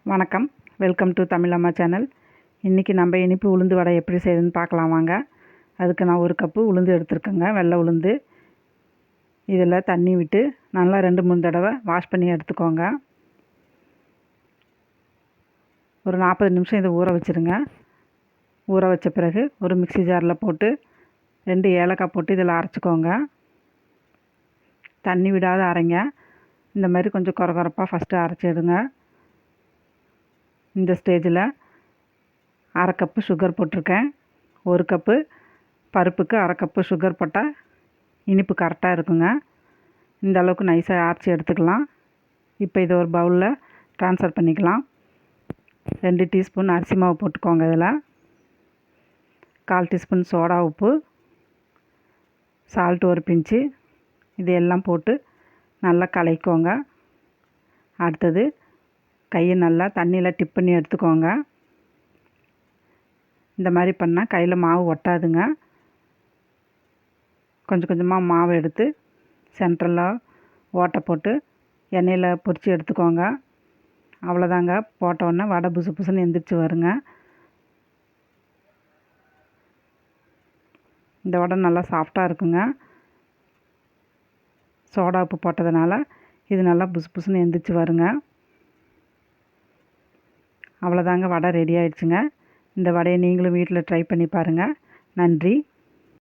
வணக்கம், welcome to தமிழம்மா channel. இன்றைக்கி நம்ம இனிப்பு உளுந்து வடை எப்படி செய்யுதுன்னு பார்க்கலாம் வாங்க. அதுக்கு நான் 1 கப்பு உளுந்து எடுத்துருக்கேங்க, வெள்ளை உளுந்து. இதில் தண்ணி விட்டு நல்லா 2-3 தடவை வாஷ் பண்ணி எடுத்துக்கோங்க. ஒரு 40 நிமிஷம் இதை ஊற வச்சுருங்க. ஊற வச்ச பிறகு ஒரு மிக்ஸி ஜாரில் போட்டு 2 ஏலக்காய் போட்டு இதில் அரைச்சிக்கோங்க. தண்ணி விடாத அரைங்க. இந்த மாதிரி கொஞ்சம் கொரகொரப்பாக ஃபஸ்ட்டு அரைச்சிடுங்க. இந்த ஸ்டேஜில் 1/2 கப்பு சுகர் போட்டிருக்கேன். 1 கப்பு பருப்புக்கு 1/2 கப்பு சுகர் போட்டால் இனிப்பு கரெக்டாக இருக்குங்க. இந்த அளவுக்கு நைஸாக அரைச்சி எடுத்துக்கலாம். இப்போ இதை ஒரு பவுலில் ட்ரான்ஸ்ஃபர் பண்ணிக்கலாம். 2 டீஸ்பூன் அரிசி மாவு போட்டுக்கோங்க. இதில் 1/4 டீஸ்பூன் சோடா உப்பு, சால்ட் ஒரு பிஞ்சு, இது எல்லாம் போட்டு நல்லா கலக்கிக்கோங்க. அடுத்தது கையை நல்லா தண்ணியில் டிப் பண்ணி எடுத்துக்கோங்க. இந்த மாதிரி பண்ணால் கையில் மாவு ஒட்டாதுங்க. கொஞ்சம் கொஞ்சமாக மாவு எடுத்து சென்டரில் ஓட்டை போட்டு எண்ணெயில் பொரித்து எடுத்துக்கோங்க. அவ்வளோதாங்க. போட்டோன்னே வடை புசு புசுன்னு எந்திரிச்சு வருங்க. இந்த வடை நல்லா சாஃப்டாக இருக்குங்க. சோடா உப்பு போட்டதுனால இது நல்லா புசு புசுன்னு எந்திரிச்சு வருங்க. அவ்வளோதாங்க, வடை ரெடி ஆயிடுச்சுங்க. இந்த வடையை நீங்களும் வீட்டில் ட்ரை பண்ணி பாருங்கள். நன்றி.